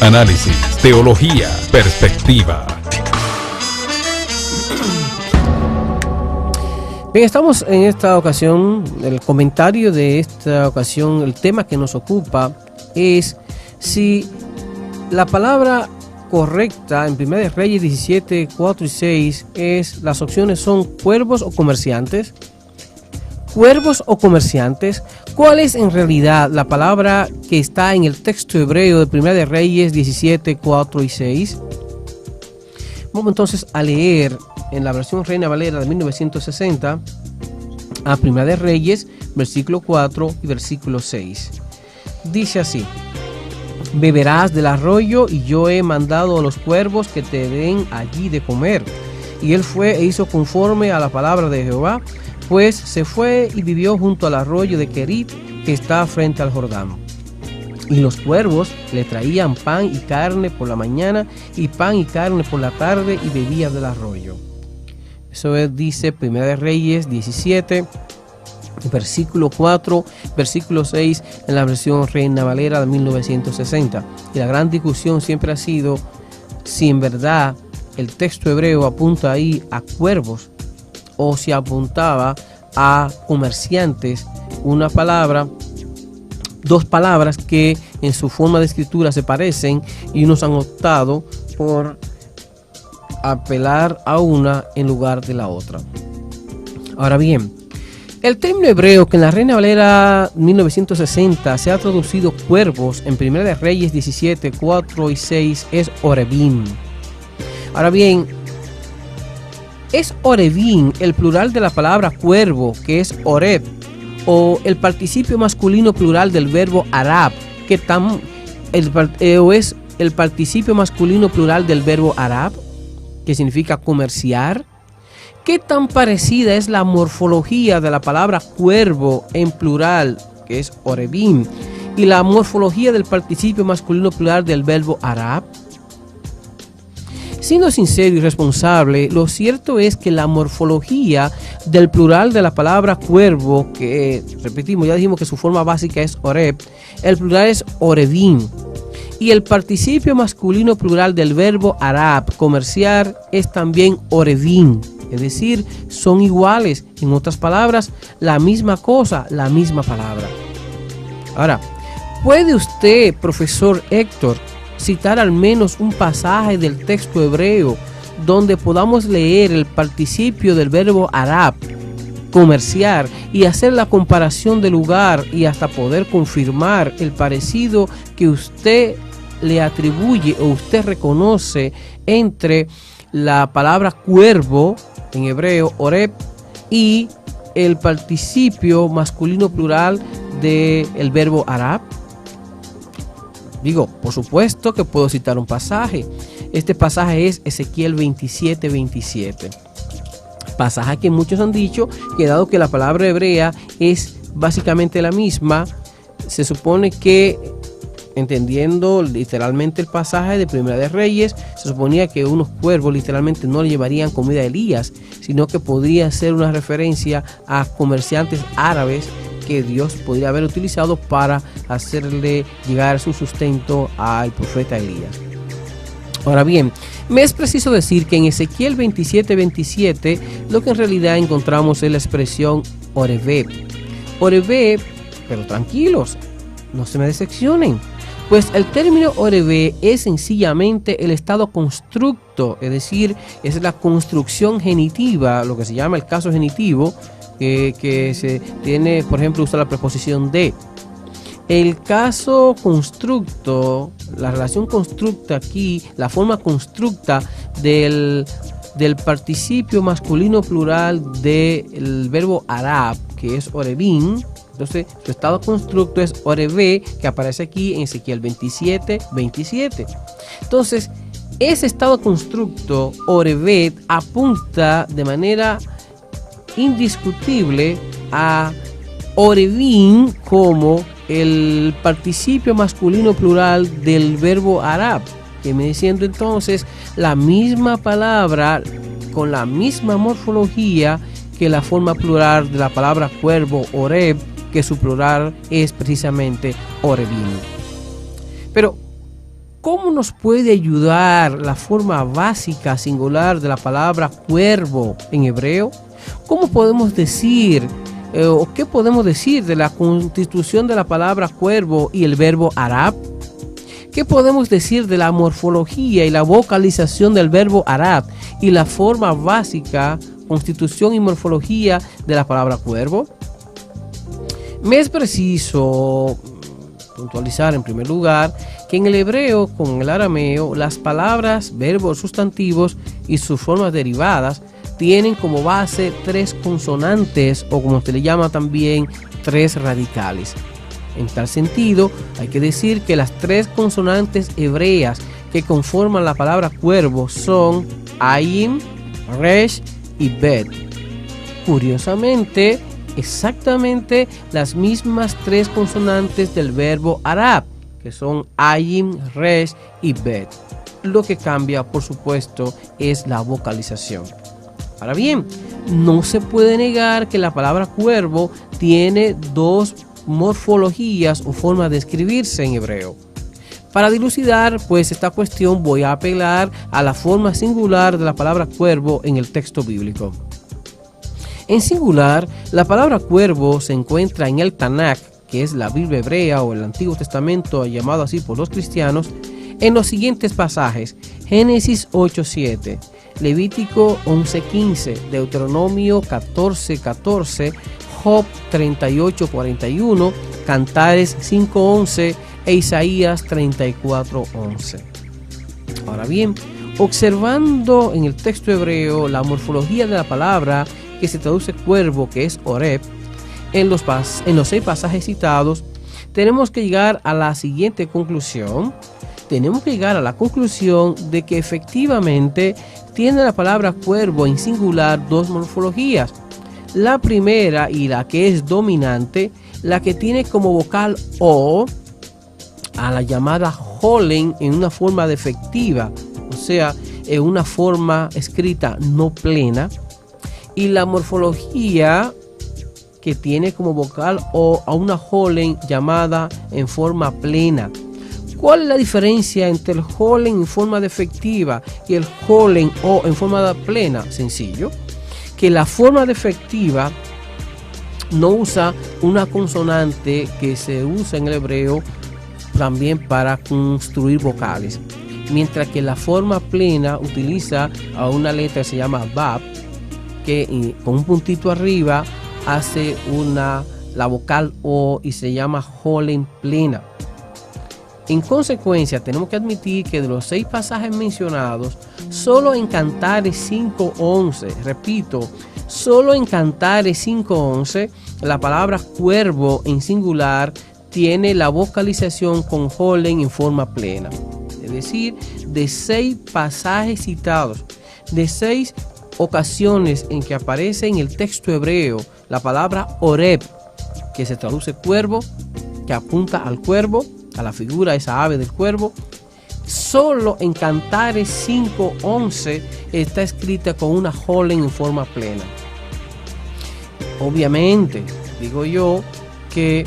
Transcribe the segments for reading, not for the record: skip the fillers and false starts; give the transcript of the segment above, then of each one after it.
análisis, teología, perspectiva. Bien, estamos en esta ocasión, el comentario de esta ocasión, el tema que nos ocupa es si la palabra correcta en 1 Reyes 17, 4 y 6 es, las opciones son cuervos o comerciantes. Cuervos o comerciantes. ¿Cuál es en realidad la palabra que está en el texto hebreo de 1 Reyes 17, 4 y 6? Vamos entonces a leer en la versión Reina Valera de 1960 a 1 Reyes, versículo 4 y versículo 6. Dice así: beberás del arroyo y yo he mandado a los cuervos que te den allí de comer. Y él fue e hizo conforme a la palabra de Jehová, pues se fue y vivió junto al arroyo de Querit, que está frente al Jordán. Y los cuervos le traían pan y carne por la mañana y pan y carne por la tarde, y bebía del arroyo. Eso dice 1 Reyes 17, versículo 4, versículo 6 en la versión Reina Valera de 1960. Y la gran discusión siempre ha sido si en verdad el texto hebreo apunta ahí a cuervos o si apuntaba a comerciantes, una palabra, dos palabras que en su forma de escritura se parecen, y unos han optado por apelar a una en lugar de la otra. Ahora bien, el término hebreo que en la Reina Valera 1960 se ha traducido cuervos en 1 Reyes 17, 4 y 6 es orebim. Ahora bien, ¿es orebim el plural de la palabra cuervo, que es oreb, o el participio masculino plural del verbo arab, o es el participio masculino plural del verbo arab, que significa comerciar? ¿Qué tan parecida es la morfología de la palabra cuervo en plural, que es orebim, y la morfología del participio masculino plural del verbo arab? Siendo sincero y responsable, lo cierto es que la morfología del plural de la palabra cuervo, que repetimos, ya dijimos que su forma básica es oreb, el plural es orebim, y el participio masculino plural del verbo arab, comerciar, es también orebim. Es decir, son iguales. En otras palabras, la misma cosa, la misma palabra. Ahora, ¿puede usted, profesor Héctor, citar al menos un pasaje del texto hebreo donde podamos leer el participio del verbo arab, comerciar, y hacer la comparación de lugar y hasta poder confirmar el parecido que usted le atribuye o usted reconoce entre la palabra cuervo en hebreo, oreb, y el participio masculino plural del verbo arab? Digo, por supuesto que puedo citar un pasaje. Este pasaje es Ezequiel 27, 27. Pasaje que muchos han dicho que, dado que la palabra hebrea es básicamente la misma, se supone que, entendiendo literalmente el pasaje de Primera de Reyes, se suponía que unos cuervos literalmente no le llevarían comida a Elías, sino que podría ser una referencia a comerciantes árabes que Dios podría haber utilizado para hacerle llegar su sustento al profeta Elías. Ahora bien, me es preciso decir que en Ezequiel 27, 27 lo que en realidad encontramos es la expresión orebeb. Orebeb, pero tranquilos, no se me decepcionen, pues el término orebe es sencillamente el estado constructo, es decir, es la construcción genitiva, lo que se llama el caso genitivo, que se tiene, por ejemplo, usa la preposición de. El caso constructo, la relación constructa aquí, la forma constructa del participio masculino plural del verbo arab, que es orebim. Entonces, su estado constructo es orebe, que aparece aquí en Ezequiel 27, 27. Entonces, ese estado constructo, orebe, apunta de manera indiscutible a orebim como el participio masculino plural del verbo arab, que viene siendo entonces la misma palabra con la misma morfología que la forma plural de la palabra cuervo, oreb, que su plural es precisamente orebim. Pero ¿Cómo nos puede ayudar la forma básica singular de la palabra cuervo en hebreo? ¿Cómo podemos decir o qué podemos decir de la constitución de la palabra cuervo y el verbo arab? ¿Qué podemos decir de la morfología y la vocalización del verbo arab y la forma básica, constitución y morfología de la palabra cuervo? Me es preciso puntualizar en primer lugar que en el hebreo con el arameo las palabras, verbos, sustantivos y sus formas derivadas tienen como base 3 consonantes o como se le llama también 3 radicales. En tal sentido, hay que decir que las 3 consonantes hebreas que conforman la palabra cuervo son Ayin, Resh y Bet. Curiosamente, exactamente las mismas 3 consonantes del verbo arab, que son Ayin, Resh y Bet. Lo que cambia, por supuesto, es la vocalización. Ahora bien, no se puede negar que la palabra cuervo tiene 2 morfologías o formas de escribirse en hebreo. Para dilucidar pues esta cuestión voy a apelar a la forma singular de la palabra cuervo en el texto bíblico. En singular, la palabra cuervo se encuentra en el Tanakh, que es la Biblia hebrea o el Antiguo Testamento llamado así por los cristianos, en los siguientes pasajes: Génesis 8:7, Levítico 11:15, Deuteronomio 14:14, Job 38:41, Cantares 5:11 e Isaías 34:11. Ahora bien, observando en el texto hebreo la morfología de la palabra que se traduce cuervo, que es Oreb, en los 6 pasajes citados, tenemos que llegar a la siguiente conclusión. Tenemos que llegar a la conclusión de que efectivamente tiene la palabra cuervo en singular 2 morfologías. La primera y la que es dominante, la que tiene como vocal O a la llamada holen en una forma defectiva, o sea, en una forma escrita no plena, y la morfología que tiene como vocal O a una holen llamada en forma plena. ¿Cuál es la diferencia entre el holen en forma defectiva y el holen O en forma plena? Sencillo, que la forma defectiva no usa una consonante que se usa en el hebreo también para construir vocales, mientras que la forma plena utiliza a una letra que se llama Bab, que con un puntito arriba hace la vocal O y se llama holen plena. En consecuencia, tenemos que admitir que de los 6 pasajes mencionados, solo en Cantares 5:11, repito, solo en Cantares 5:11, la palabra cuervo en singular tiene la vocalización con holen en forma plena. Es decir, de 6 pasajes citados, de 6 ocasiones en que aparece en el texto hebreo la palabra Oreb, que se traduce cuervo, que apunta al cuervo, a la figura, esa ave del cuervo, solo en Cantares 5:11 está escrita con una holen en forma plena. Obviamente, digo yo que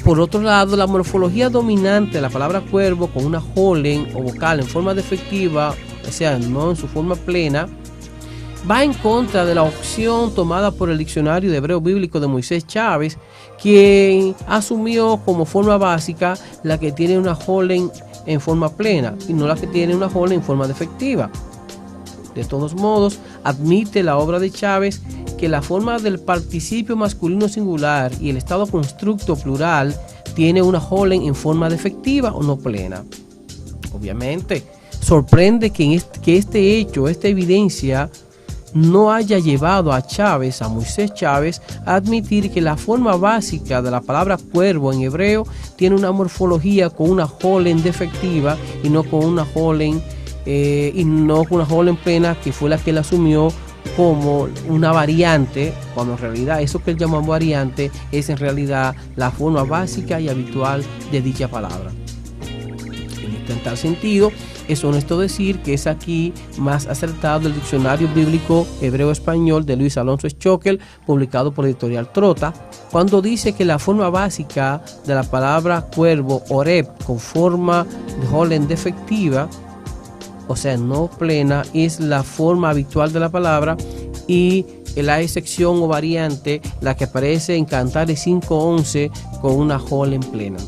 por otro lado, la morfología dominante de la palabra cuervo con una holen o vocal en forma defectiva, o sea, no en su forma plena, va en contra de la opción tomada por el Diccionario de Hebreo Bíblico de Moisés Chávez, quien asumió como forma básica la que tiene una holen en forma plena y no la que tiene una holen en forma defectiva. De todos modos, admite la obra de Chávez que la forma del participio masculino singular y el estado constructo plural tiene una holen en forma defectiva o no plena. Obviamente, sorprende que este hecho, esta evidencia, no haya llevado a Chávez, a Moisés Chávez, a admitir que la forma básica de la palabra cuervo en hebreo tiene una morfología con una holen defectiva y no con una holen plena, que fue la que él asumió como una variante, cuando en realidad eso que él llamó variante es en realidad la forma básica y habitual de dicha palabra. En Septuaginta. En tal sentido, es honesto decir que es aquí más acertado el diccionario bíblico hebreo-español de Luis Alonso Schockel, publicado por Editorial Trota, cuando dice que la forma básica de la palabra cuervo, oreb, con forma de Holland defectiva, o sea, no plena, es la forma habitual de la palabra, y la excepción o variante, la que aparece en Cantares 5:11 con una Holland plena.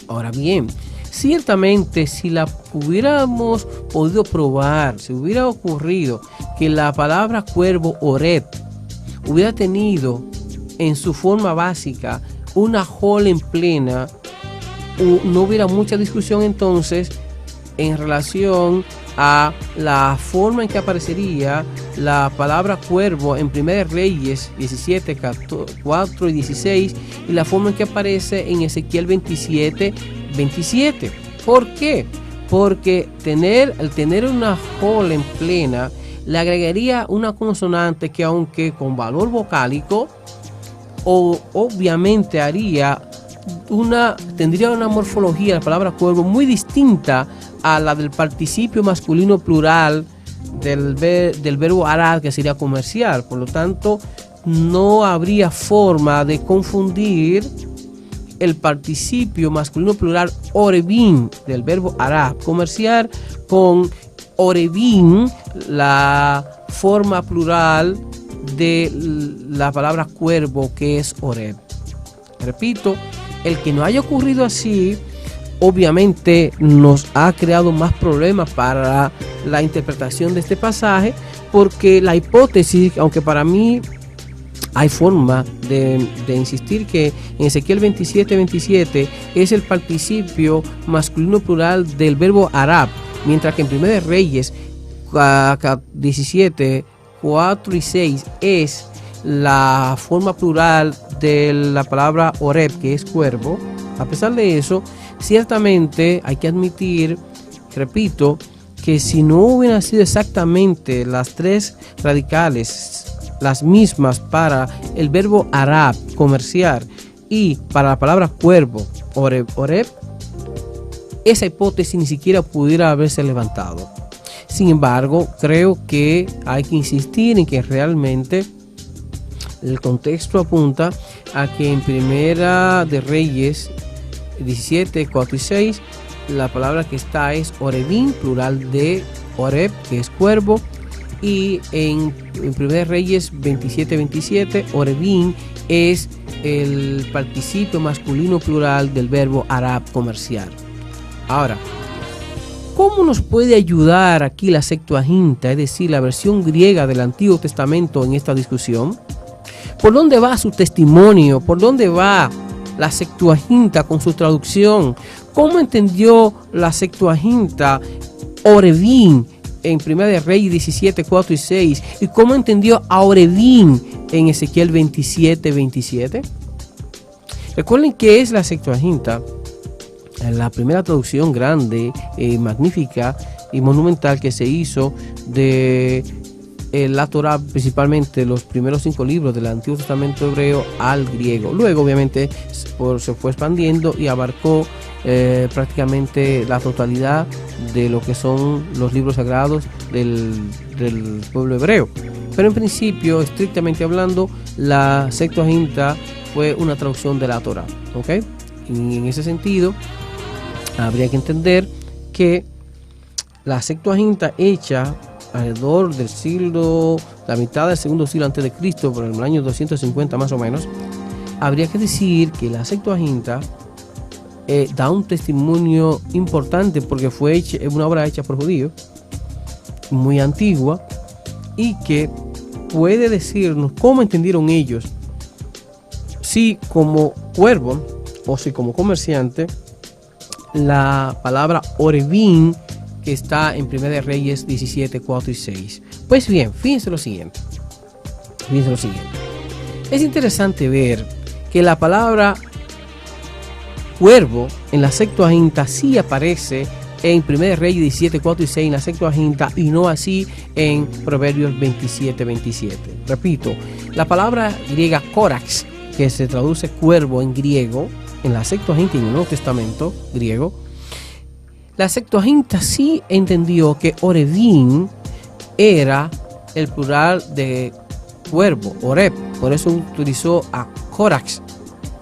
Ahora bien, ciertamente si la hubiéramos podido probar, si hubiera ocurrido que la palabra cuervo, oreb, hubiera tenido en su forma básica una Holland plena, no hubiera mucha discusión entonces en relación a la forma en que aparecería la palabra cuervo en 1 Reyes 17, 4 y 16 y la forma en que aparece en Ezequiel 27, 27. ¿Por qué? Porque al tener una Holland plena le agregaría una consonante que, aunque con valor vocálico, obviamente tendría una morfología de la palabra cuervo muy distinta a la del participio masculino plural del verbo arar, que sería comerciar. Por lo tanto, no habría forma de confundir el participio masculino plural orebín del verbo arar, comerciar, con orebín, la forma plural de la palabra cuervo, que es oreb. Repito, el que no haya ocurrido así, obviamente nos ha creado más problemas para la interpretación de este pasaje, porque la hipótesis, aunque para mí hay forma de insistir que en Ezequiel 27, 27 es el participio masculino plural del verbo arab, mientras que en 1 Reyes 17, 4 y 6 es la forma plural de la palabra oreb, que es cuervo. A pesar de eso, ciertamente hay que admitir, repito, que si no hubieran sido exactamente las tres radicales las mismas para el verbo arab, comerciar, y para la palabra cuervo, oreb, esa hipótesis ni siquiera pudiera haberse levantado. Sin embargo, creo que hay que insistir en que realmente el contexto apunta a que en Primera de Reyes 17, 4 y 6, la palabra que está es orebín, plural de oreb, que es cuervo, y en 1 Reyes 27, 27, orebín es el participio masculino plural del verbo arab, comerciar. Ahora, ¿cómo nos puede ayudar aquí la Septuaginta, es decir, la versión griega del Antiguo Testamento, en esta discusión? ¿Por dónde va su testimonio? ¿Por dónde va la Septuaginta con su traducción? ¿Cómo entendió la Septuaginta orebín en 1 Reyes 17, 4 y 6? ¿Y cómo entendió a orebín en Ezequiel 27, 27? Recuerden que es la Septuaginta la primera traducción grande, magnífica y monumental que se hizo de la Torá, principalmente los primeros 5 libros del Antiguo Testamento hebreo, al griego. Luego, obviamente, se fue expandiendo y abarcó prácticamente la totalidad de lo que son los libros sagrados del pueblo hebreo. Pero en principio, estrictamente hablando, la Septuaginta fue una traducción de la Torá, ¿ok? Y en ese sentido, habría que entender que la Septuaginta, hecha alrededor del siglo, la mitad del segundo siglo antes de Cristo, por el año 250 más o menos, habría que decir que la Septuaginta da un testimonio importante, porque fue una obra hecha por judíos, muy antigua, y que puede decirnos cómo entendieron ellos, si como cuervo o si como comerciante, la palabra orebín que está en 1 Reyes 17, 4 y 6. Pues bien, fíjense lo siguiente. Es interesante ver que la palabra cuervo en la Septuaginta sí aparece en 1 Reyes 17, 4 y 6 en la Septuaginta, y no así en Proverbios 27, 27. Repito, la palabra griega corax, que se traduce cuervo en griego, en la Septuaginta y en el Nuevo Testamento griego, La Septuaginta sí entendió que Orebim era el plural de cuervo, Oreb, por eso utilizó a Corax,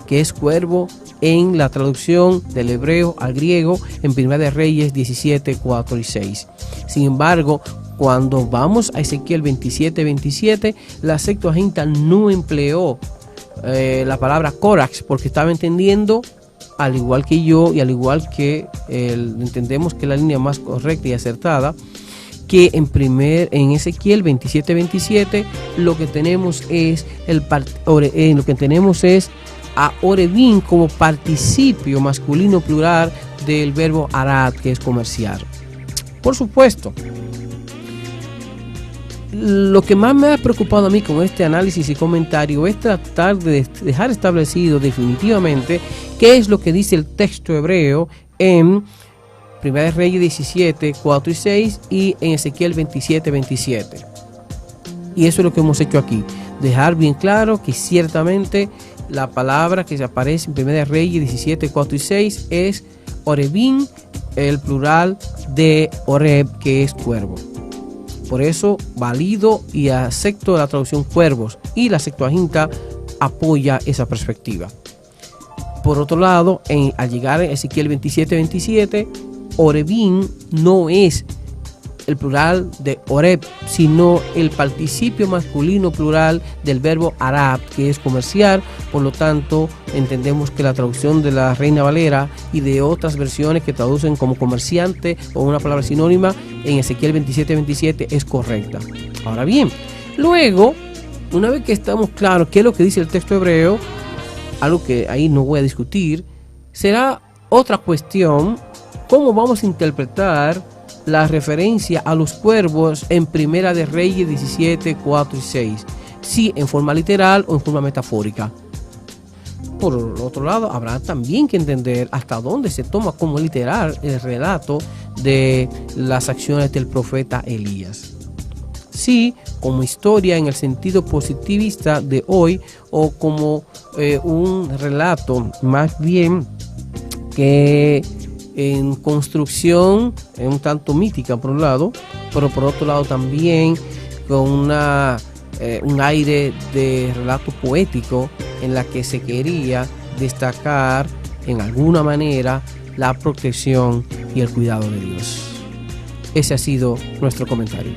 que es cuervo, en la traducción del hebreo al griego en 1 de Reyes 17, 4 y 6. Sin embargo, cuando vamos a Ezequiel 27, 27, la Septuaginta no empleó la palabra Corax, porque estaba entendiendo, al igual que yo y al igual que entendemos que la línea más correcta y acertada, que en Ezequiel 27, 27 lo que tenemos es a Orebim como participio masculino plural del verbo arad, que es comerciar. Por supuesto, lo que más me ha preocupado a mí con este análisis y comentario es tratar de dejar establecido definitivamente qué es lo que dice el texto hebreo en 1 Reyes 17, 4 y 6 y en Ezequiel 27, 27. Y eso es lo que hemos hecho aquí. Dejar bien claro que ciertamente la palabra que se aparece en 1 Reyes 17, 4 y 6 es Orebim, el plural de Oreb, que es cuervo. Por eso valido y acepto la traducción cuervos, y la Septuaginta apoya esa perspectiva. Por otro lado, al llegar a Ezequiel 27, 27, Orebim no es el plural de Oreb, sino el participio masculino plural del verbo arab, que es comerciar. Por lo tanto, entendemos que la traducción de la Reina Valera y de otras versiones que traducen como comerciante o una palabra sinónima en Ezequiel 27, 27 es correcta. Ahora bien, luego, una vez que estamos claros qué es lo que dice el texto hebreo, algo que ahí no voy a discutir, será otra cuestión cómo vamos a interpretar la referencia a los cuervos en 1 de Reyes 17, 4 y 6, si en forma literal o en forma metafórica. Por otro lado, habrá también que entender hasta dónde se toma como literal el relato de las acciones del profeta Elías. Sí, como historia en el sentido positivista de hoy, o como un relato más bien que en construcción un tanto mítica por un lado, pero por otro lado también con un aire de relato poético en la que se quería destacar en alguna manera la protección y el cuidado de Dios. Ese ha sido nuestro comentario.